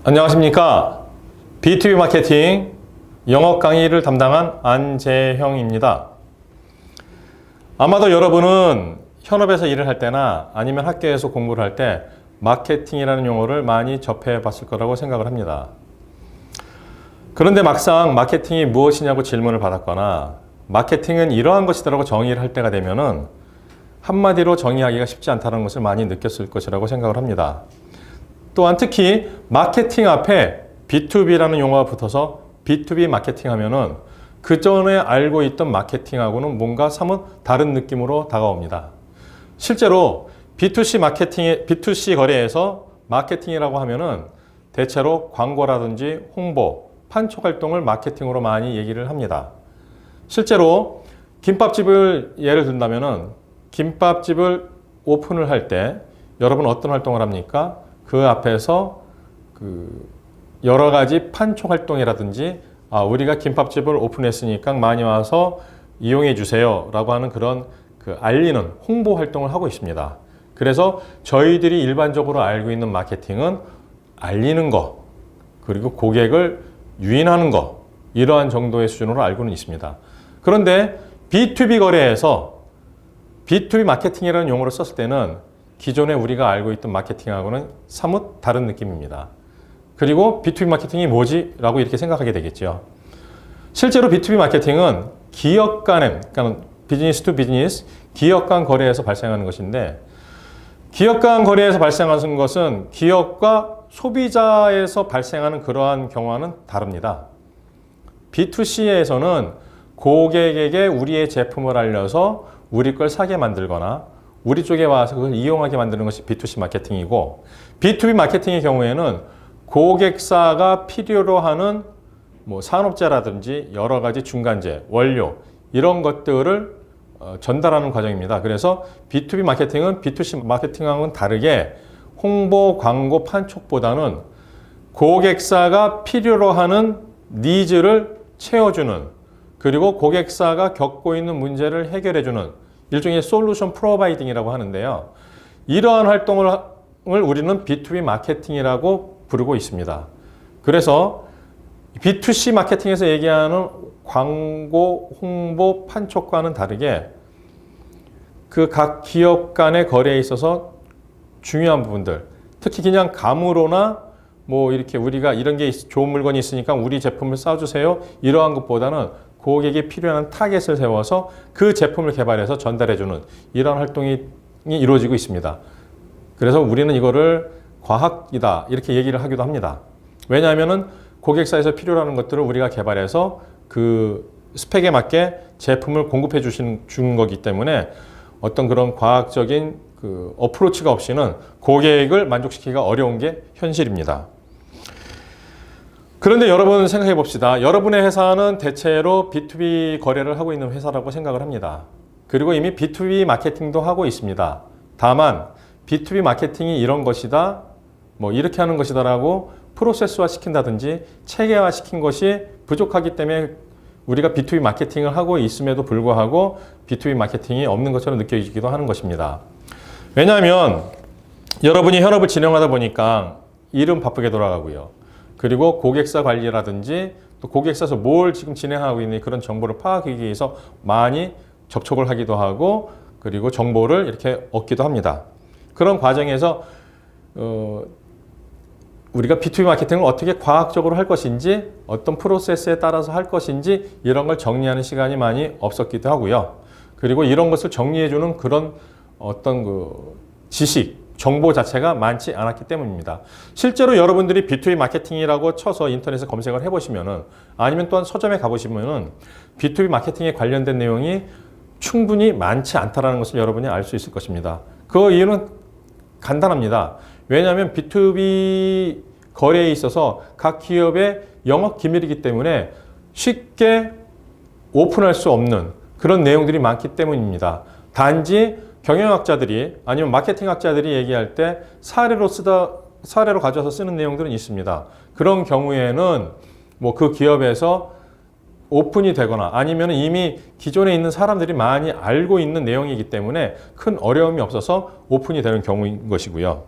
안녕하십니까. B2B 마케팅 영업 강의를 담당한 안재형입니다. 아마도 여러분은 현업에서 일을 할 때나 아니면 학교에서 공부를 할 때 마케팅이라는 용어를 많이 접해 봤을 거라고 생각을 합니다. 그런데 막상 마케팅이 무엇이냐고 질문을 받았거나 마케팅은 이러한 것이다라고 정의를 할 때가 되면은 한마디로 정의하기가 쉽지 않다는 것을 많이 느꼈을 것이라고 생각을 합니다. 또한 특히 마케팅 앞에 B2B라는 용어가 붙어서 B2B 마케팅 하면은 그 전에 알고 있던 마케팅하고는 뭔가 사뭇 다른 느낌으로 다가옵니다. 실제로 B2C 거래에서 마케팅이라고 하면은 대체로 광고라든지 홍보, 판촉 활동을 마케팅으로 많이 얘기를 합니다. 실제로 김밥집을 예를 든다면은 김밥집을 오픈을 할 때 여러분 어떤 활동을 합니까? 그 앞에서 여러 가지 판촉 활동이라든지 우리가 김밥집을 오픈했으니까 많이 와서 이용해 주세요 라고 하는 그런 알리는 홍보 활동을 하고 있습니다. 그래서 저희들이 일반적으로 알고 있는 마케팅은 알리는 거 그리고 고객을 유인하는 거 이러한 정도의 수준으로 알고는 있습니다. 그런데 B2B 거래에서 B2B 마케팅이라는 용어를 썼을 때는 기존에 우리가 알고 있던 마케팅하고는 사뭇 다른 느낌입니다. 그리고 B2B 마케팅이 뭐지? 라고 이렇게 생각하게 되겠죠. 실제로 B2B 마케팅은 기업 간의, 그러니까 비즈니스 투 비즈니스, 기업 간 거래에서 발생하는 것인데 기업 간 거래에서 발생하는 것은 기업과 소비자에서 발생하는 그러한 경우와는 다릅니다. B2C에서는 고객에게 우리의 제품을 알려서 우리 걸 사게 만들거나 우리 쪽에 와서 그걸 이용하게 만드는 것이 B2C 마케팅이고 B2B 마케팅의 경우에는 고객사가 필요로 하는 산업재라든지 여러 가지 중간재, 원료 이런 것들을 전달하는 과정입니다. 그래서 B2B 마케팅은 B2C 마케팅하고는 다르게 홍보, 광고, 판촉보다는 고객사가 필요로 하는 니즈를 채워주는 그리고 고객사가 겪고 있는 문제를 해결해주는 일종의 솔루션 프로바이딩이라고 하는데요. 이러한 활동을 우리는 B2B 마케팅이라고 부르고 있습니다. 그래서 B2C 마케팅에서 얘기하는 광고, 홍보, 판촉과는 다르게 그 각 기업 간의 거래에 있어서 중요한 부분들, 특히 그냥 감으로나 이렇게 우리가 이런 게 좋은 물건이 있으니까 우리 제품을 싸주세요. 이러한 것보다는 고객이 필요한 타겟을 세워서 그 제품을 개발해서 전달해주는 이런 활동이 이루어지고 있습니다. 그래서 우리는 이거를 과학이다 이렇게 얘기를 하기도 합니다. 왜냐하면 고객사에서 필요로 하는 것들을 우리가 개발해서 그 스펙에 맞게 제품을 공급해 주는 거기 때문에 어떤 그런 과학적인 어프로치가 없이는 고객을 만족시키기가 어려운 게 현실입니다. 그런데 여러분 생각해 봅시다. 여러분의 회사는 대체로 B2B 거래를 하고 있는 회사라고 생각을 합니다. 그리고 이미 B2B 마케팅도 하고 있습니다. 다만 B2B 마케팅이 이런 것이다, 이렇게 하는 것이다 라고 프로세스화 시킨다든지 체계화 시킨 것이 부족하기 때문에 우리가 B2B 마케팅을 하고 있음에도 불구하고 B2B 마케팅이 없는 것처럼 느껴지기도 하는 것입니다. 왜냐하면 여러분이 현업을 진행하다 보니까 일은 바쁘게 돌아가고요. 그리고 고객사 관리라든지 또 고객사에서 뭘 지금 진행하고 있는 그런 정보를 파악하기 위해서 많이 접촉을 하기도 하고 그리고 정보를 이렇게 얻기도 합니다. 그런 과정에서 우리가 B2B 마케팅을 어떻게 과학적으로 할 것인지 어떤 프로세스에 따라서 할 것인지 이런 걸 정리하는 시간이 많이 없었기도 하고요. 그리고 이런 것을 정리해주는 그런 어떤 지식, 정보 자체가 많지 않았기 때문입니다. 실제로 여러분들이 B2B 마케팅이라고 쳐서 인터넷에 검색을 해보시면은 아니면 또한 서점에 가보시면은 B2B 마케팅에 관련된 내용이 충분히 많지 않다는 것을 여러분이 알 수 있을 것입니다. 그 이유는 간단합니다. 왜냐하면 B2B 거래에 있어서 각 기업의 영업 기밀이기 때문에 쉽게 오픈할 수 없는 그런 내용들이 많기 때문입니다. 단지 경영학자들이 아니면 마케팅학자들이 얘기할 때 사례로 가져와서 쓰는 내용들은 있습니다. 그런 경우에는 그 기업에서 오픈이 되거나 아니면 이미 기존에 있는 사람들이 많이 알고 있는 내용이기 때문에 큰 어려움이 없어서 오픈이 되는 경우인 것이고요.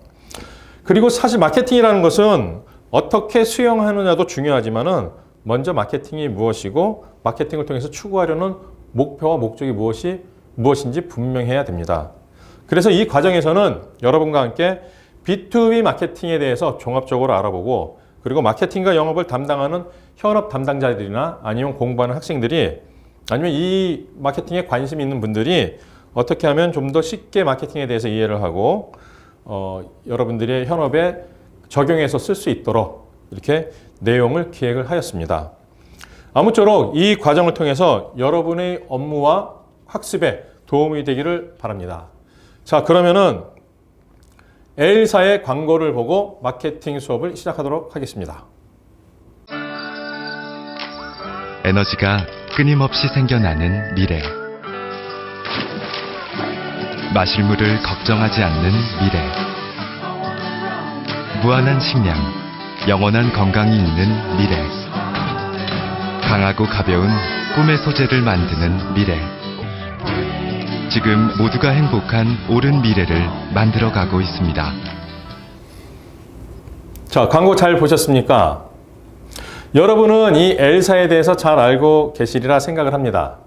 그리고 사실 마케팅이라는 것은 어떻게 수용하느냐도 중요하지만은 먼저 마케팅이 무엇이고 마케팅을 통해서 추구하려는 목표와 목적이 무엇인지 분명해야 됩니다. 그래서 이 과정에서는 여러분과 함께 B2B 마케팅에 대해서 종합적으로 알아보고 그리고 마케팅과 영업을 담당하는 현업 담당자들이나 아니면 공부하는 학생들이 아니면 이 마케팅에 관심 있는 분들이 어떻게 하면 좀 더 쉽게 마케팅에 대해서 이해를 하고 여러분들의 현업에 적용해서 쓸 수 있도록 이렇게 내용을 기획을 하였습니다. 아무쪼록 이 과정을 통해서 여러분의 업무와 학습에 도움이 되기를 바랍니다. 자, 그러면은 L사의 광고를 보고 마케팅 수업을 시작하도록 하겠습니다. 에너지가 끊임없이 생겨나는 미래. 마실 물을 걱정하지 않는 미래. 무한한 식량, 영원한 건강이 있는 미래. 강하고 가벼운 꿈의 소재를 만드는 미래. 지금 모두가 행복한 옳은 미래를 만들어가고 있습니다. 자, 광고 잘 보셨습니까? 여러분은 이 L사에 대해서 잘 알고 계시리라 생각을 합니다.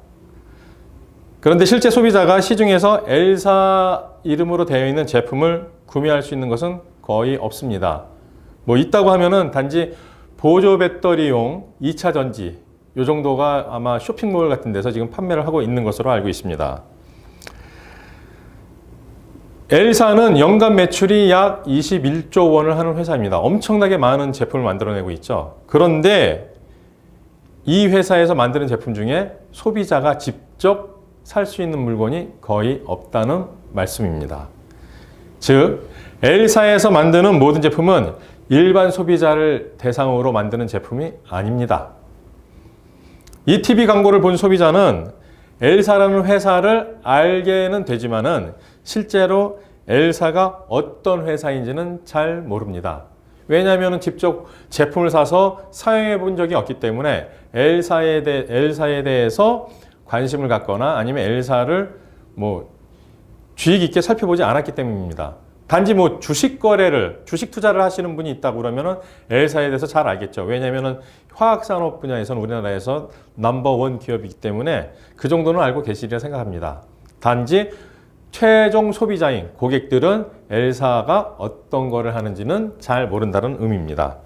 그런데 실제 소비자가 시중에서 L사 이름으로 되어 있는 제품을 구매할 수 있는 것은 거의 없습니다. 뭐 있다고 하면은 단지 보조 배터리용 2차 전지 이 정도가 아마 쇼핑몰 같은 데서 지금 판매를 하고 있는 것으로 알고 있습니다. L사는 연간 매출이 약 21조 원을 하는 회사입니다. 엄청나게 많은 제품을 만들어내고 있죠. 그런데 이 회사에서 만드는 제품 중에 소비자가 직접 살 수 있는 물건이 거의 없다는 말씀입니다. 즉, L사에서 만드는 모든 제품은 일반 소비자를 대상으로 만드는 제품이 아닙니다. 이 TV 광고를 본 소비자는 L사라는 회사를 알게는 되지만은 실제로 L사가 어떤 회사인지는 잘 모릅니다. 왜냐하면 직접 제품을 사서 사용해 본 적이 없기 때문에 L사에 대해서 관심을 갖거나 아니면 L사를 주의 깊게 살펴보지 않았기 때문입니다. 단지 주식 투자를 하시는 분이 있다고 그러면은 L사에 대해서 잘 알겠죠. 왜냐하면 화학산업 분야에서는 우리나라에서 넘버원 기업이기 때문에 그 정도는 알고 계시리라 생각합니다. 단지 최종 소비자인 고객들은 L사가 어떤 거를 하는지는 잘 모른다는 의미입니다.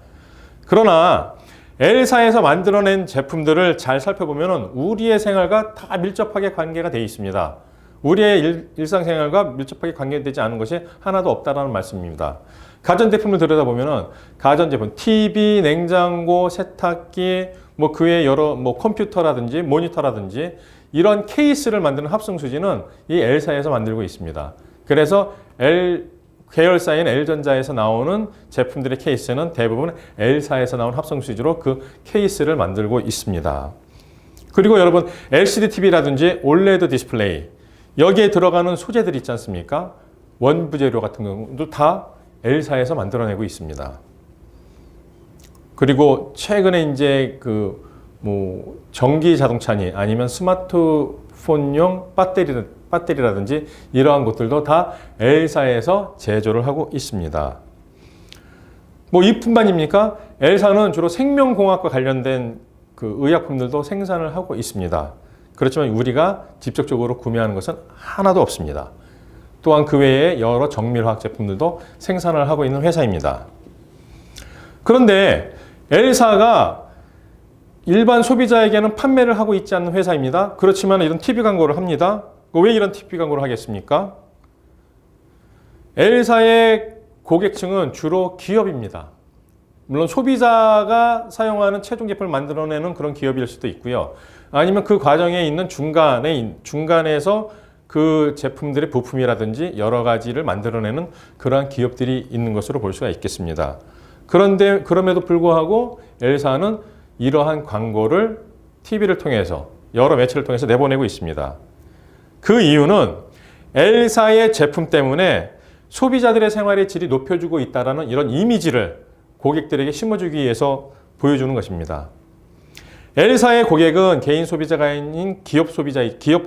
그러나 L사에서 만들어낸 제품들을 잘 살펴보면 우리의 생활과 다 밀접하게 관계가 되어 있습니다. 우리의 일상생활과 밀접하게 관계되지 않은 것이 하나도 없다는 말씀입니다. 가전제품을 들여다보면 가전제품, TV, 냉장고, 세탁기, 그 외에 여러 컴퓨터라든지 모니터라든지 이런 케이스를 만드는 합성수지는 이 L사에서 만들고 있습니다. 그래서 계열사인 L전자에서 나오는 제품들의 케이스는 대부분 L사에서 나온 합성수지로 그 케이스를 만들고 있습니다. 그리고 여러분 LCD TV라든지 OLED 디스플레이 여기에 들어가는 소재들 있지 않습니까? 원부 재료 같은 경우도 다 L사에서 만들어내고 있습니다. 그리고 최근에 이제 전기 자동차니 아니면 스마트폰용 배터리라든지 이러한 것들도 다 L사에서 제조를 하고 있습니다. 이뿐만입니까? L사는 주로 생명공학과 관련된 의약품들도 생산을 하고 있습니다. 그렇지만 우리가 직접적으로 구매하는 것은 하나도 없습니다. 또한 그 외에 여러 정밀화학 제품들도 생산을 하고 있는 회사입니다. 그런데 L사가 일반 소비자에게는 판매를 하고 있지 않는 회사입니다. 그렇지만 이런 TV 광고를 합니다. 왜 이런 TV 광고를 하겠습니까? L사의 고객층은 주로 기업입니다. 물론 소비자가 사용하는 최종 제품을 만들어내는 그런 기업일 수도 있고요. 아니면 그 과정에 있는 중간에서 그 제품들의 부품이라든지 여러 가지를 만들어내는 그러한 기업들이 있는 것으로 볼 수가 있겠습니다. 그런데 그럼에도 불구하고 L사는 이러한 광고를 TV를 통해서 여러 매체를 통해서 내보내고 있습니다. 그 이유는 L사의 제품 때문에 소비자들의 생활의 질이 높여주고 있다는 이런 이미지를 고객들에게 심어주기 위해서 보여주는 것입니다. L사의 고객은 개인 소비자가 아닌 기업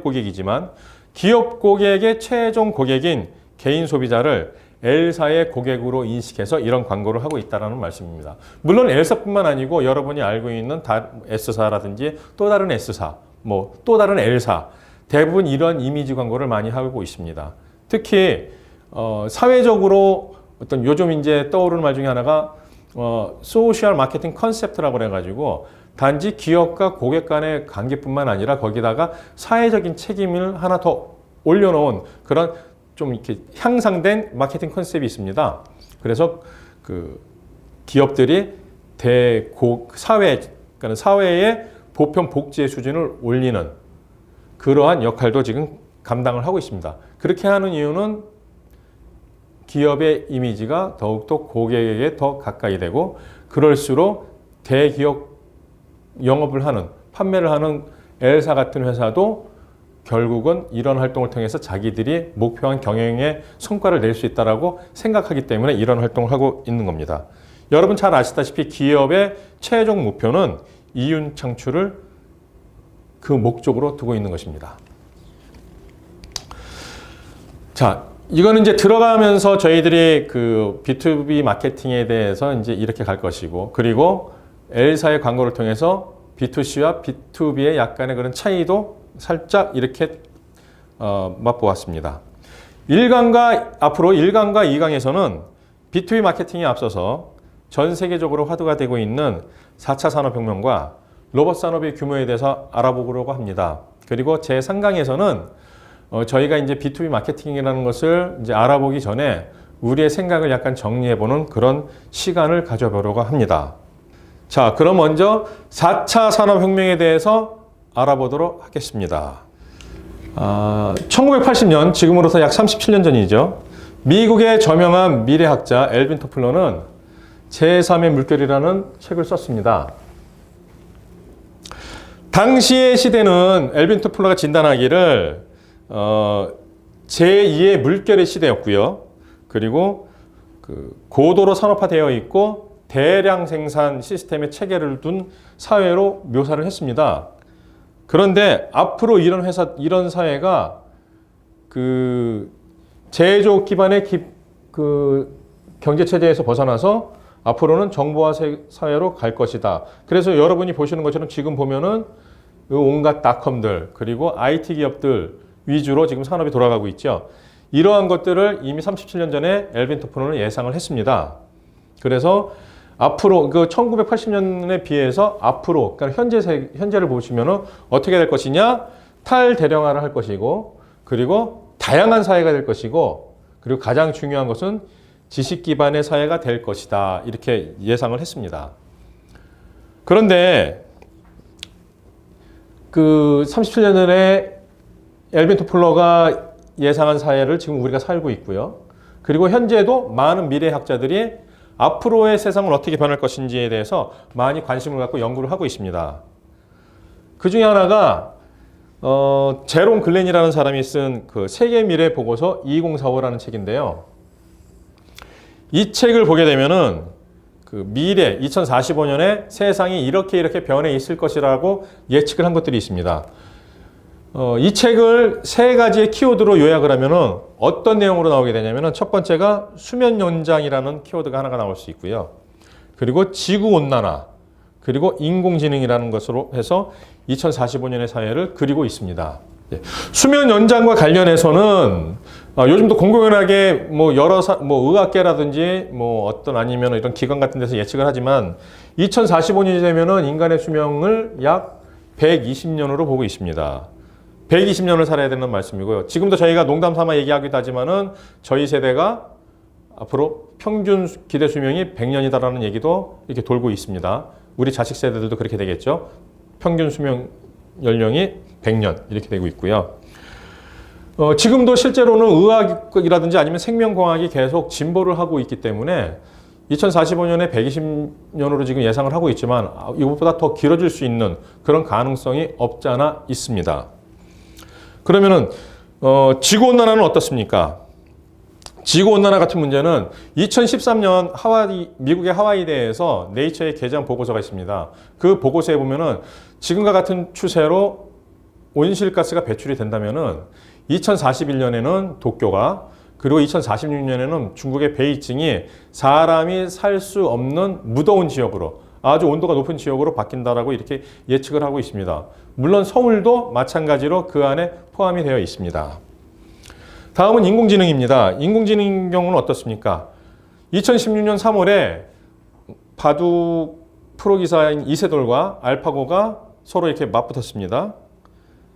고객이지만 기업 고객의 최종 고객인 개인 소비자를 L사의 고객으로 인식해서 이런 광고를 하고 있다는 말씀입니다. 물론 L사뿐만 아니고 여러분이 알고 있는 S사라든지 또 다른 S사, 뭐 또 다른 L사 대부분 이런 이미지 광고를 많이 하고 있습니다. 특히 사회적으로 어떤 요즘 이제 떠오르는 말 중에 하나가 소셜 마케팅 컨셉트라고 그래가지고 단지 기업과 고객 간의 관계뿐만 아니라 거기다가 사회적인 책임을 하나 더 올려놓은 그런 좀 이렇게 향상된 마케팅 컨셉이 있습니다. 그래서 그 기업들이 그러니까 사회의 보편 복지의 수준을 올리는 그러한 역할도 지금 감당을 하고 있습니다. 그렇게 하는 이유는 기업의 이미지가 더욱더 고객에게 더 가까이 되고 그럴수록 대기업 영업을 하는 판매를 하는 L사 같은 회사도 결국은 이런 활동을 통해서 자기들이 목표한 경영의 성과를 낼 수 있다고 생각하기 때문에 이런 활동을 하고 있는 겁니다. 여러분 잘 아시다시피 기업의 최종 목표는 이윤 창출을 그 목적으로 두고 있는 것입니다. 자, 이거는 이제 들어가면서 저희들이 그 B2B 마케팅에 대해서 이제 이렇게 갈 것이고, 그리고 L사의 광고를 통해서 B2C와 B2B의 약간의 그런 차이도 살짝 이렇게 맛보았습니다. 앞으로 1강과 2강에서는 B2B 마케팅에 앞서서 전 세계적으로 화두가 되고 있는 4차 산업혁명과 로봇 산업의 규모에 대해서 알아보려고 합니다. 그리고 제 3강에서는 저희가 이제 B2B 마케팅이라는 것을 이제 알아보기 전에 우리의 생각을 약간 정리해보는 그런 시간을 가져보려고 합니다. 자, 그럼 먼저 4차 산업혁명에 대해서 알아보도록 하겠습니다. 1980년, 지금으로서 약 37년 전이죠. 미국의 저명한 미래학자 엘빈 토플러는 제3의 물결이라는 책을 썼습니다. 당시의 시대는 엘빈 토플러가 진단하기를 제2의 물결의 시대였고요. 그리고 고도로 산업화되어 있고 대량 생산 시스템의 체계를 둔 사회로 묘사를 했습니다. 그런데 앞으로 이런 사회가 제조업 기반의 경제 체제에서 벗어나서 앞으로는 정보화 사회로 갈 것이다. 그래서 여러분이 보시는 것처럼 지금 보면은 온갖 닷컴들 그리고 IT 기업들 위주로 지금 산업이 돌아가고 있죠. 이러한 것들을 이미 37년 전에 엘빈 토플러는 예상을 했습니다. 그래서 앞으로 1980년에 비해서 앞으로 그러니까 현재를 보시면은 어떻게 될 것이냐? 탈대령화를 할 것이고, 그리고 다양한 사회가 될 것이고, 그리고 가장 중요한 것은 지식 기반의 사회가 될 것이다. 이렇게 예상을 했습니다. 그런데 37년 전에 엘빈 토플러가 예상한 사회를 지금 우리가 살고 있고요. 그리고 현재도 많은 미래학자들이 앞으로의 세상은 어떻게 변할 것인지에 대해서 많이 관심을 갖고 연구를 하고 있습니다. 그 중에 하나가 제롬 글렌이라는 사람이 쓴 세계 미래 보고서 2045라는 책인데요. 이 책을 보게 되면은 미래 2045년에 세상이 이렇게 변해 있을 것이라고 예측을 한 것들이 있습니다. 이 책을 세 가지의 키워드로 요약을 하면은 어떤 내용으로 나오게 되냐면은 첫 번째가 수면 연장이라는 키워드가 하나가 나올 수 있고요. 그리고 지구 온난화, 그리고 인공지능이라는 것으로 해서 2045년의 사회를 그리고 있습니다. 수면 연장과 관련해서는 요즘도 공공연하게 여러 의학계라든지 아니면 이런 기관 같은 데서 예측을 하지만 2045년이 되면은 인간의 수명을 약 120년으로 보고 있습니다. 120년을 살아야 되는 말씀이고요. 지금도 저희가 농담 삼아 얘기하기도 하지만은 저희 세대가 앞으로 평균 기대 수명이 100년이다라는 얘기도 이렇게 돌고 있습니다. 우리 자식 세대들도 그렇게 되겠죠. 평균 수명 연령이 100년 이렇게 되고 있고요. 지금도 실제로는 의학이라든지 아니면 생명공학이 계속 진보를 하고 있기 때문에 2045년에 120년으로 지금 예상을 하고 있지만 이것보다 더 길어질 수 있는 그런 가능성이 없지 않아 있습니다. 그러면은 지구온난화는 어떻습니까? 지구온난화 같은 문제는 2013년 미국의 하와이대에서 네이처에 게재한 보고서가 있습니다. 그 보고서에 보면은 지금과 같은 추세로 온실가스가 배출이 된다면은 2041년에는 도쿄가 그리고 2046년에는 중국의 베이징이 사람이 살 수 없는 무더운 지역으로, 아주 온도가 높은 지역으로 바뀐다라고 이렇게 예측을 하고 있습니다. 물론 서울도 마찬가지로 그 안에 포함이 되어 있습니다. 다음은 인공지능입니다. 인공지능 경우는 어떻습니까? 2016년 3월에 바둑 프로기사인 이세돌과 알파고가 서로 이렇게 맞붙었습니다.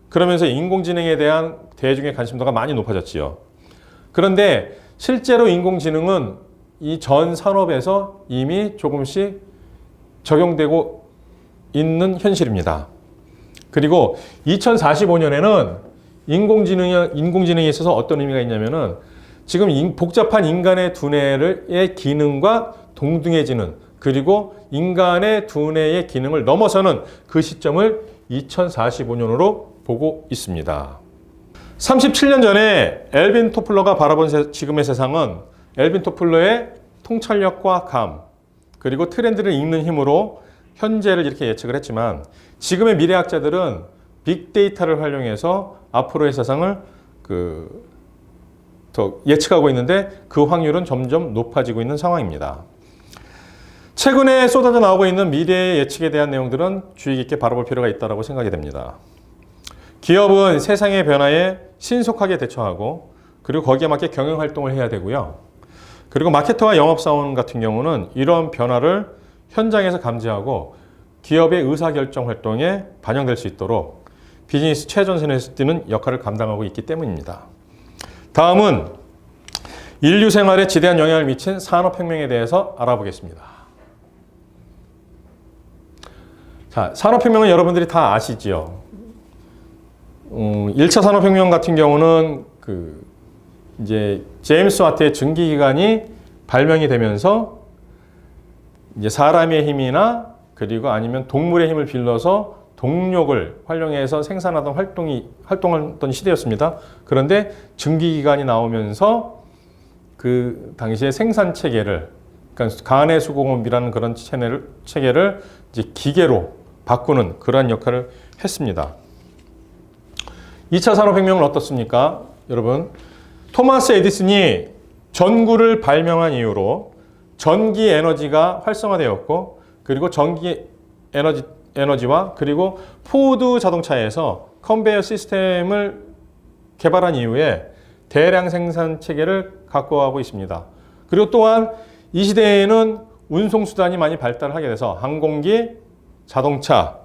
그러면서 인공지능에 대한 대중의 관심도가 많이 높아졌지요. 그런데 실제로 인공지능은 이 전 산업에서 이미 조금씩 적용되고 있는 현실입니다. 그리고 2045년에는 인공지능에 있어서 어떤 의미가 있냐면은 지금 복잡한 인간의 두뇌의 기능과 동등해지는, 그리고 인간의 두뇌의 기능을 넘어서는 그 시점을 2045년으로 보고 있습니다. 37년 전에 엘빈 토플러가 바라본 지금의 세상은 엘빈 토플러의 통찰력과 감, 그리고 트렌드를 읽는 힘으로 현재를 이렇게 예측을 했지만, 지금의 미래학자들은 빅데이터를 활용해서 앞으로의 세상을 더 예측하고 있는데 그 확률은 점점 높아지고 있는 상황입니다. 최근에 쏟아져 나오고 있는 미래의 예측에 대한 내용들은 주의 깊게 바라볼 필요가 있다고 생각이 됩니다. 기업은 세상의 변화에 신속하게 대처하고, 그리고 거기에 맞게 경영 활동을 해야 되고요. 그리고 마케터와 영업사원 같은 경우는 이런 변화를 현장에서 감지하고 기업의 의사결정 활동에 반영될 수 있도록 비즈니스 최전선에서 뛰는 역할을 감당하고 있기 때문입니다. 다음은 인류 생활에 지대한 영향을 미친 산업혁명에 대해서 알아보겠습니다. 자, 산업혁명은 여러분들이 다 아시지요. 1차 산업혁명 같은 경우는 이제 제임스 와트의 증기기관이 발명이 되면서 이제 사람의 힘이나 그리고 아니면 동물의 힘을 빌려서 동력을 활용해서 생산하던 활동하던 시대였습니다. 그런데 증기기관이 나오면서 그 당시에 생산 체계를, 그러니까 간의 수공업이라는 그런 체계를 이제 기계로 바꾸는 그러한 역할을 했습니다. 2차 산업혁명은 어떻습니까? 여러분, 토마스 에디슨이 전구를 발명한 이후로 전기 에너지가 활성화되었고, 그리고 전기 에너지와 그리고 포드 자동차에서 컨베이어 시스템을 개발한 이후에 대량 생산 체계를 갖고가고 있습니다. 그리고 또한 이 시대에는 운송수단이 많이 발달하게 돼서 항공기, 자동차,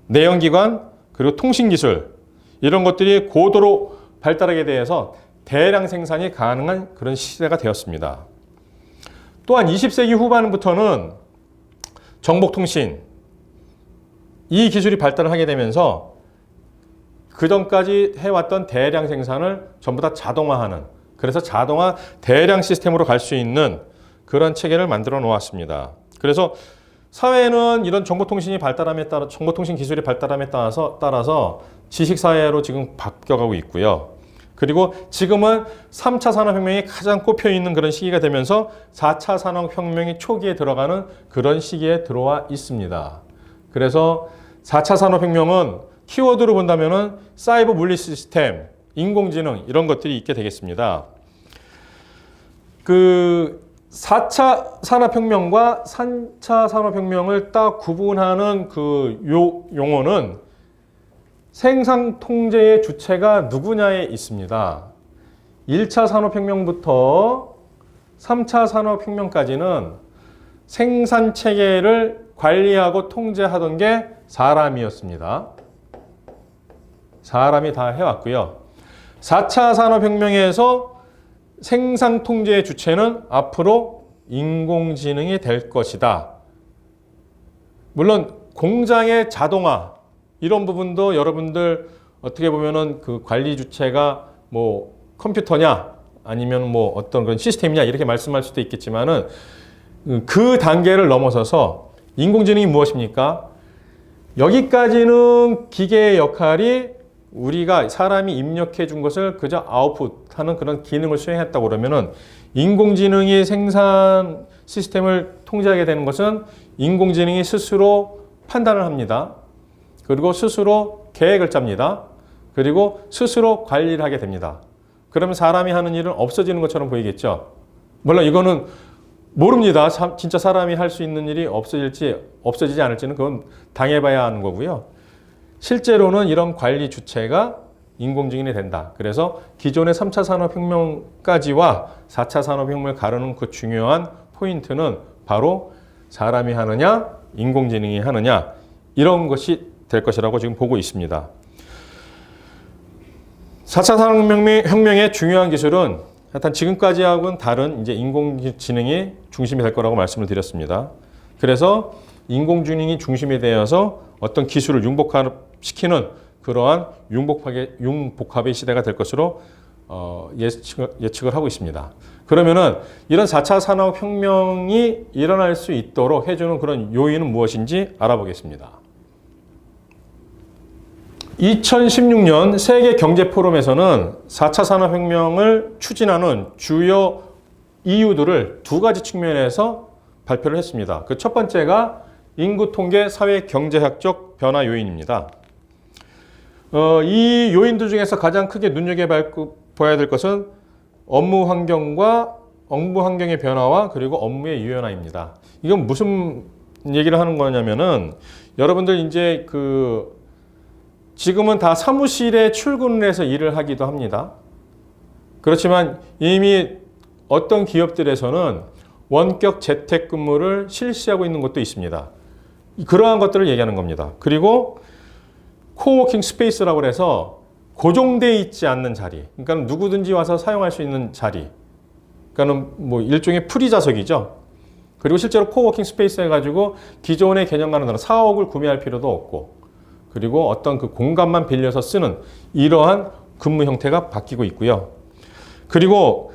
내연기관, 그리고 통신기술, 이런 것들이 고도로 발달하게 돼서 대량 생산이 가능한 그런 시대가 되었습니다. 또한 20세기 후반부터는 정보통신, 이 기술이 발달을 하게 되면서 그 전까지 해왔던 대량 생산을 전부 다 자동화하는, 그래서 자동화 대량 시스템으로 갈 수 있는 그런 체계를 만들어 놓았습니다. 그래서 사회는 이런 정보통신 기술이 발달함에 따라서 지식사회로 지금 바뀌어가고 있고요. 그리고 지금은 3차 산업혁명이 가장 꼽혀있는 그런 시기가 되면서 4차 산업혁명이 초기에 들어가는 그런 시기에 들어와 있습니다. 그래서 4차 산업혁명은 키워드로 본다면은 사이버 물리 시스템, 인공지능, 이런 것들이 있게 되겠습니다. 4차 산업혁명과 3차 산업혁명을 딱 구분하는 그 용어는 생산 통제의 주체가 누구냐에 있습니다. 1차 산업혁명부터 3차 산업혁명까지는 생산 체계를 관리하고 통제하던 게 사람이었습니다. 사람이 다 해왔고요. 4차 산업혁명에서 생산 통제의 주체는 앞으로 인공지능이 될 것이다. 물론 공장의 자동화, 이런 부분도 여러분들 어떻게 보면은 그 관리 주체가 뭐 컴퓨터냐 아니면 뭐 어떤 그런 시스템이냐 이렇게 말씀할 수도 있겠지만은 그 단계를 넘어서서 인공지능이 무엇입니까? 여기까지는 기계의 역할이 우리가 사람이 입력해 준 것을 그저 아웃풋하는 그런 기능을 수행했다고 그러면은 인공지능이 생산 시스템을 통제하게 되는 것은 인공지능이 스스로 판단을 합니다. 그리고 스스로 계획을 짭니다. 그리고 스스로 관리를 하게 됩니다. 그러면 사람이 하는 일은 없어지는 것처럼 보이겠죠. 물론 이거는 모릅니다. 진짜 사람이 할 수 있는 일이 없어질지 없어지지 않을지는 그건 당해봐야 하는 거고요. 실제로는 이런 관리 주체가 인공지능이 된다. 그래서 기존의 3차 산업혁명까지와 4차 산업혁명을 가르는 그 중요한 포인트는 바로 사람이 하느냐, 인공지능이 하느냐 이런 것이 될 것이라고 지금 보고 있습니다. 4차 산업혁명의 중요한 기술은 일단 지금까지하고는 다른 이제 인공지능이 중심이 될 거라고 말씀을 드렸습니다. 그래서 인공지능이 중심이 되어서 어떤 기술을 융복합시키는 그러한 융복합의 시대가 될 것으로 예측을 하고 있습니다. 그러면은 이런 4차 산업혁명이 일어날 수 있도록 해주는 그런 요인은 무엇인지 알아보겠습니다. 2016년 세계 경제 포럼에서는 4차 산업혁명을 추진하는 주요 이유들을 두 가지 측면에서 발표를 했습니다. 그 첫 번째가 인구 통계 사회 경제학적 변화 요인입니다. 이 요인들 중에서 가장 크게 눈여겨봐야 될 것은 업무 환경의 변화와 그리고 업무의 유연화입니다. 이건 무슨 얘기를 하는 거냐면은 여러분들 이제 지금은 다 사무실에 출근을 해서 일을 하기도 합니다. 그렇지만 이미 어떤 기업들에서는 원격 재택근무를 실시하고 있는 곳도 있습니다. 그러한 것들을 얘기하는 겁니다. 그리고 코워킹 스페이스라고 해서 고정되어 있지 않는 자리, 그러니까 누구든지 와서 사용할 수 있는 자리, 그러니까 뭐 일종의 프리자석이죠. 그리고 실제로 코워킹 스페이스 해가지고 기존의 개념과는 다른 사옥을 구매할 필요도 없고, 그리고 어떤 그 공간만 빌려서 쓰는 이러한 근무 형태가 바뀌고 있고요. 그리고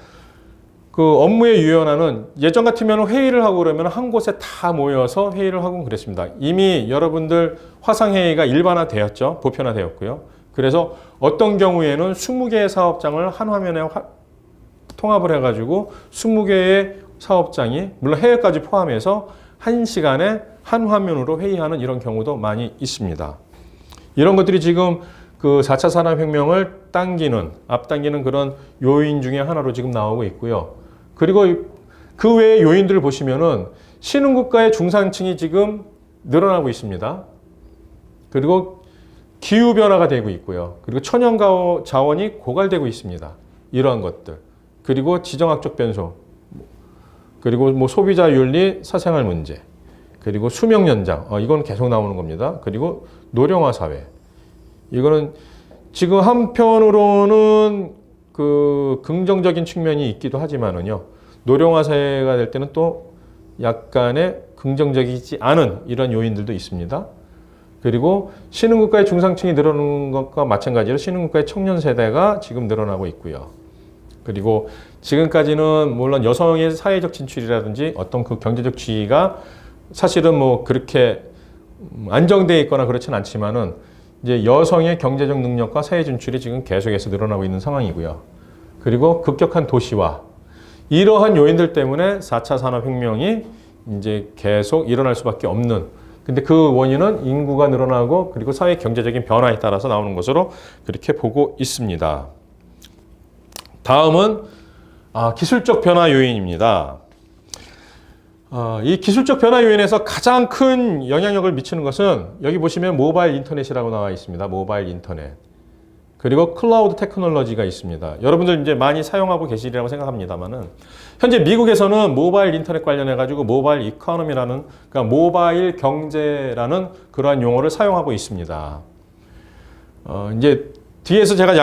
그 업무의 유연화는 예전 같으면 회의를 하고 그러면 한 곳에 다 모여서 회의를 하고 그랬습니다. 이미 여러분들 화상회의가 일반화되었죠. 보편화되었고요. 그래서 어떤 경우에는 20개의 사업장을 한 화면에 통합을 해가지고 20개의 사업장이 물론 해외까지 포함해서 한 시간에 한 화면으로 회의하는 이런 경우도 많이 있습니다. 이런 것들이 지금 그 4차 산업혁명을 앞당기는 그런 요인 중에 하나로 지금 나오고 있고요. 그리고 그 외의 요인들을 보시면은 신흥국가의 중산층이 지금 늘어나고 있습니다. 그리고 기후변화가 되고 있고요. 그리고 천연 자원이 고갈되고 있습니다. 이러한 것들. 그리고 지정학적 변수. 그리고 뭐 소비자 윤리, 사생활 문제. 그리고 수명 연장. 이건 계속 나오는 겁니다. 그리고 노령화 사회. 이거는 지금 한편으로는 그 긍정적인 측면이 있기도 하지만은요. 노령화 사회가 될 때는 또 약간의 긍정적이지 않은 이런 요인들도 있습니다. 그리고 신흥국가의 중산층이 늘어나는 것과 마찬가지로 신흥국가의 청년 세대가 지금 늘어나고 있고요. 그리고 지금까지는 물론 여성의 사회적 진출이라든지 어떤 그 경제적 지위가 사실은 뭐 그렇게 안정되어 있거나 그렇진 않지만은 이제 여성의 경제적 능력과 사회 진출이 지금 계속해서 늘어나고 있는 상황이고요. 그리고 급격한 도시화. 이러한 요인들 때문에 4차 산업혁명이 이제 계속 일어날 수밖에 없는. 근데 그 원인은 인구가 늘어나고 그리고 사회 경제적인 변화에 따라서 나오는 것으로 그렇게 보고 있습니다. 다음은 기술적 변화 요인입니다. 이 기술적 변화 요인에서 가장 큰 영향력을 미치는 것은 여기 보시면 모바일 인터넷이라고 나와 있습니다. 모바일 인터넷. 그리고 클라우드 테크놀로지가 있습니다. 여러분들 이제 많이 사용하고 계시리라고 생각합니다만은 현재 미국에서는 모바일 인터넷 관련해 가지고 모바일 이코노미라는 그러니까 모바일 경제라는 그러한 용어를 사용하고 있습니다. 이제 뒤에서 제가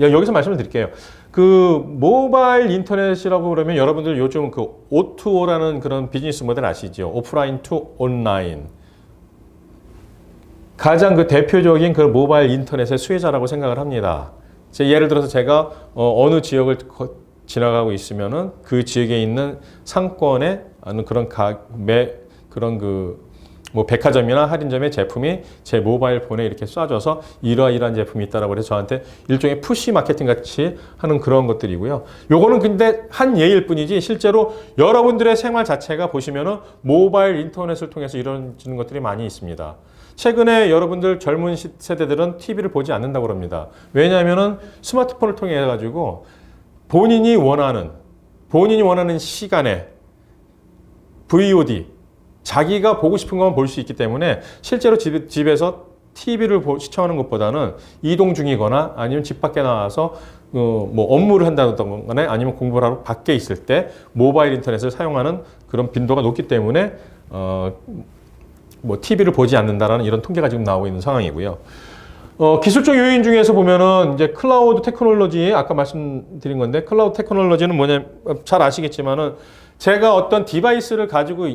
여기서 말씀을 드릴게요. 그 모바일 인터넷이라고 그러면 여러분들 요즘 그 O2O라는 그런 비즈니스 모델 아시죠? 오프라인 투 온라인. 가장 그 대표적인 그 모바일 인터넷의 수혜자라고 생각을 합니다. 예를 들어서 제가 어느 지역을 지나가고 있으면은 그 지역에 있는 상권의 그런 그런 그 뭐 백화점이나 할인점의 제품이 제 모바일 폰에 이렇게 쏴줘서 이러이러한 제품이 있다라고 해서 저한테 일종의 푸시 마케팅 같이 하는 그런 것들이고요. 요거는 근데 한 예일 뿐이지 실제로 여러분들의 생활 자체가 보시면은 모바일 인터넷을 통해서 이루어지는 것들이 많이 있습니다. 최근에 여러분들 젊은 세대들은 TV를 보지 않는다고 합니다. 왜냐하면은 스마트폰을 통해 가지고 본인이 원하는 시간에 VOD 자기가 보고 싶은 것만 볼 수 있기 때문에 실제로 집에서 TV를 시청하는 것보다는 이동 중이거나 아니면 집 밖에 나와서 뭐 업무를 한다거나 아니면 공부를 하러 밖에 있을 때 모바일 인터넷을 사용하는 그런 빈도가 높기 때문에 뭐 TV를 보지 않는다라는 이런 통계가 지금 나오고 있는 상황이고요. 기술적 요인 중에서 보면은 이제 클라우드 테크놀로지 아까 말씀드린 건데 클라우드 테크놀로지는 뭐냐 잘 아시겠지만은 제가 어떤 디바이스를 가지고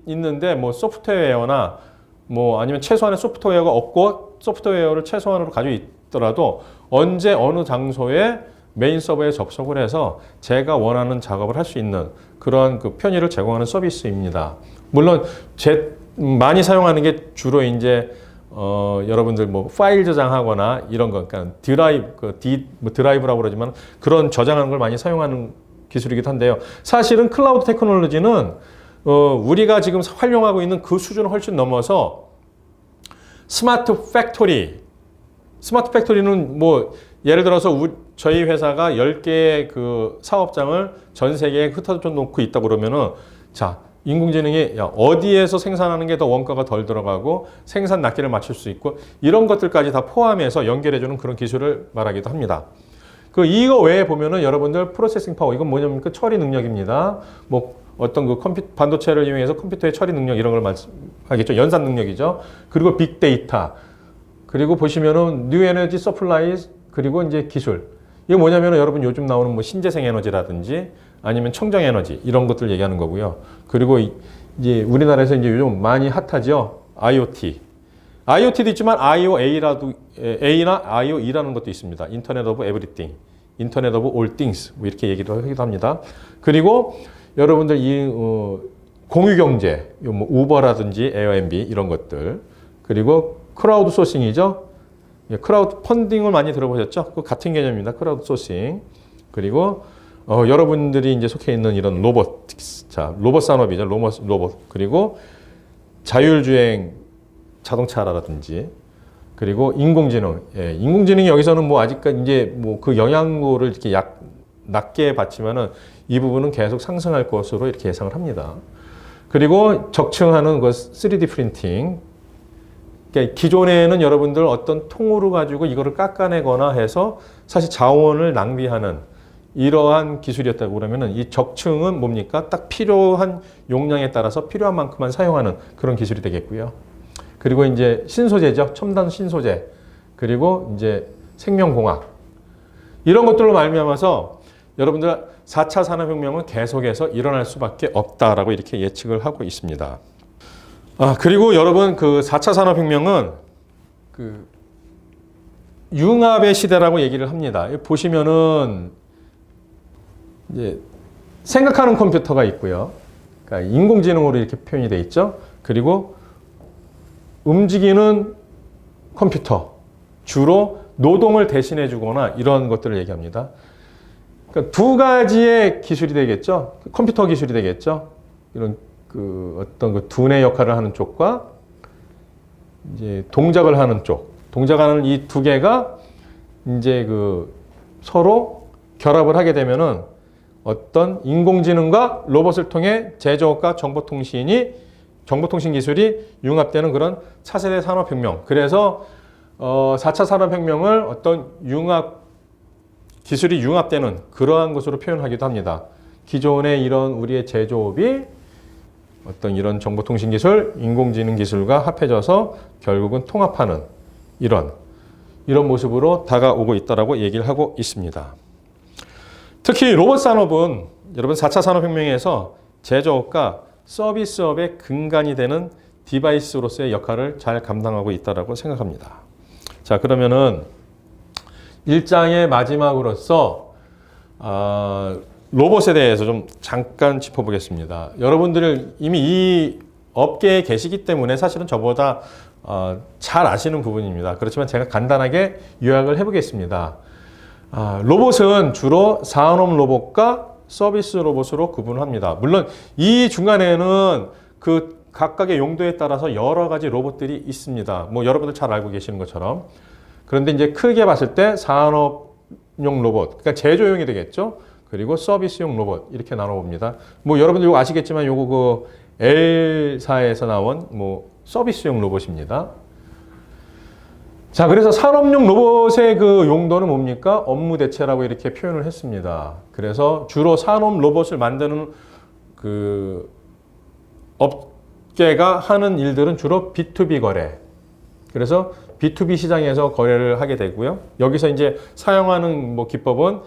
있는데 뭐 소프트웨어나 뭐 아니면 최소한의 소프트웨어가 없고 소프트웨어를 최소한으로 가지고 있더라도 언제 어느 장소에 메인 서버에 접속을 해서 제가 원하는 작업을 할 수 있는 그런 그 편의를 제공하는 서비스입니다. 물론 많이 사용하는 게 주로 이제 여러분들 뭐 파일 저장하거나 이런 거, 그러니까 드라이브라고 그러지만 그런 저장하는 걸 많이 사용하는 기술이기도 한데요. 사실은 클라우드 테크놀로지는 우리가 지금 활용하고 있는 그 수준을 훨씬 넘어서 스마트 팩토리는 뭐 예를 들어서 저희 회사가 10개의 그 사업장을 전 세계에 흩어져 놓고 있다고 그러면은 자, 인공지능이 어디에서 생산하는 게 더 원가가 덜 들어가고 생산 낱개를 맞출 수 있고 이런 것들까지 다 포함해서 연결해주는 그런 기술을 말하기도 합니다. 이거 외에 보면은 여러분들 프로세싱 파워 이건 뭐냐면 그 처리 능력입니다. 뭐 어떤 그 반도체를 이용해서 컴퓨터의 처리 능력 이런 걸 말씀하겠죠. 연산 능력이죠. 그리고 빅데이터 그리고 보시면은 뉴 에너지 서플라이 그리고 이제 기술 이게 뭐냐면은 여러분 요즘 나오는 뭐 신재생 에너지라든지 아니면 청정 에너지 이런 것들 얘기하는 거고요. 그리고 이제 우리나라에서 이제 요즘 많이 핫하죠. IoT도 있지만 A나 IoE라는 것도 있습니다. 인터넷 오브 에브리띵, 인터넷 오브 올 띵스 뭐 이렇게 얘기를 하기도 합니다. 그리고 여러분들 공유 경제, 뭐 우버라든지 에어앤비 이런 것들, 그리고 크라우드 소싱이죠. 크라우드 펀딩을 많이 들어보셨죠? 그 같은 개념입니다. 크라우드 소싱. 그리고 여러분들이 이제 속해 있는 이런 로봇 산업이죠. 로봇. 그리고 자율주행 자동차라든지 그리고 인공지능. 인공지능이 여기서는 뭐 아직까지 이제 뭐 그 영향도를 이렇게 낮게 봤지만은 이 부분은 계속 상승할 것으로 이렇게 예상을 합니다. 그리고 적층하는 그 3D 프린팅. 그러니까 기존에는 여러분들 어떤 통으로 가지고 이거를 깎아내거나 해서 사실 자원을 낭비하는 이러한 기술이었다고 그러면은 이 적층은 뭡니까? 딱 필요한 용량에 따라서 필요한 만큼만 사용하는 그런 기술이 되겠고요. 그리고 이제 신소재죠. 첨단 신소재. 그리고 이제 생명공학. 이런 것들로 말미암아서 여러분들 4차 산업혁명은 계속해서 일어날 수밖에 없다라고 이렇게 예측을 하고 있습니다. 그리고 여러분 그 4차 산업혁명은 그 융합의 시대라고 얘기를 합니다. 보시면은 이제 생각하는 컴퓨터가 있고요. 그러니까 인공지능으로 이렇게 표현이 돼 있죠. 그리고 움직이는 컴퓨터. 주로 노동을 대신해 주거나 이런 것들을 얘기합니다. 그러니까 두 가지의 기술이 되겠죠. 컴퓨터 기술이 되겠죠. 이런 어떤 그 두뇌 역할을 하는 쪽과 이제 동작을 하는 쪽. 동작하는 이 두 개가 이제 서로 결합을 하게 되면은 어떤 인공지능과 로봇을 통해 제조업과 정보통신 기술이 융합되는 그런 차세대 산업혁명. 그래서 4차 산업혁명을 어떤 기술이 융합되는 그러한 것으로 표현하기도 합니다. 기존의 이런 우리의 제조업이 어떤 이런 정보통신 기술, 인공지능 기술과 합해져서 결국은 통합하는 이런 모습으로 다가오고 있다라고 얘기를 하고 있습니다. 특히 로봇 산업은 여러분 4차 산업혁명에서 제조업과 서비스업의 근간이 되는 디바이스로서의 역할을 잘 감당하고 있다라고 생각합니다. 자, 그러면은 1장의 마지막으로서 로봇에 대해서 좀 잠깐 짚어보겠습니다. 여러분들 이미 이 업계에 계시기 때문에 사실은 저보다 잘 아시는 부분입니다. 그렇지만 제가 간단하게 요약을 해보겠습니다. 로봇은 주로 산업 로봇과 서비스 로봇으로 구분합니다. 물론 이 중간에는 그 각각의 용도에 따라서 여러 가지 로봇들이 있습니다. 뭐 여러분들 잘 알고 계시는 것처럼. 그런데 이제 크게 봤을 때 산업용 로봇, 그러니까 제조용이 되겠죠. 그리고 서비스용 로봇 이렇게 나눠봅니다. 뭐 여러분들 이거 아시겠지만 요거 그 L사에서 나온 뭐 서비스용 로봇입니다. 자, 그래서 산업용 로봇의 그 용도는 뭡니까? 업무 대체라고 이렇게 표현을 했습니다. 그래서 주로 산업 로봇을 만드는 그 업계가 하는 일들은 주로 B2B 거래. 그래서 B2B 시장에서 거래를 하게 되고요. 여기서 이제 사용하는 뭐 기법은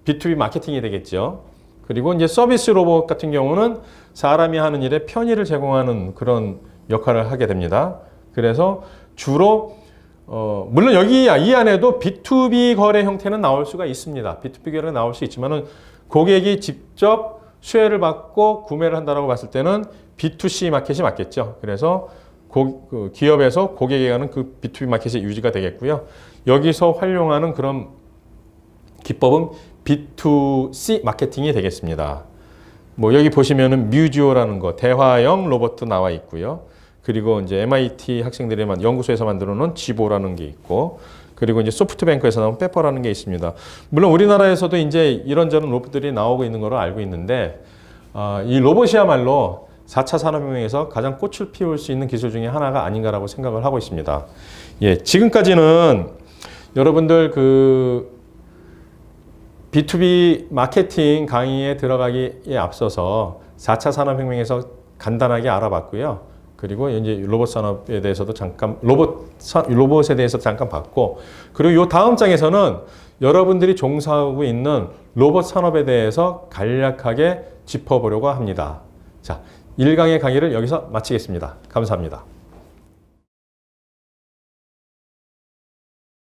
B2B 마케팅이 되겠죠. 그리고 이제 서비스 로봇 같은 경우는 사람이 하는 일에 편의를 제공하는 그런 역할을 하게 됩니다. 그래서 주로 물론 여기 이 안에도 B2B 거래 형태는 나올 수가 있습니다. B2B 거래는 나올 수 있지만은 고객이 직접 수혜를 받고 구매를 한다라고 봤을 때는 B2C 마켓이 맞겠죠. 그래서 그 기업에서 고객에게 가는 그 B2B 마켓이 유지가 되겠고요. 여기서 활용하는 그런 기법은 B2C 마케팅이 되겠습니다. 뭐 여기 보시면은 뮤지오라는 거 대화형 로봇도 나와 있고요. 그리고 이제 MIT 학생들이 연구소에서 만들어 놓은 지보라는 게 있고, 그리고 이제 소프트뱅크에서 나온 페퍼라는 게 있습니다. 물론 우리나라에서도 이제 이런저런 로봇들이 나오고 있는 걸로 알고 있는데, 이 로봇이야말로 4차 산업혁명에서 가장 꽃을 피울 수 있는 기술 중에 하나가 아닌가라고 생각을 하고 있습니다. 예, 지금까지는 여러분들 그 B2B 마케팅 강의에 들어가기에 앞서서 4차 산업혁명에서 간단하게 알아봤고요. 그리고 이제 로봇 산업에 대해서도 잠깐 로봇에 대해서 잠깐 봤고, 그리고 요 다음 장에서는 여러분들이 종사하고 있는 로봇 산업에 대해서 간략하게 짚어보려고 합니다. 자, 1강의 강의를 여기서 마치겠습니다. 감사합니다.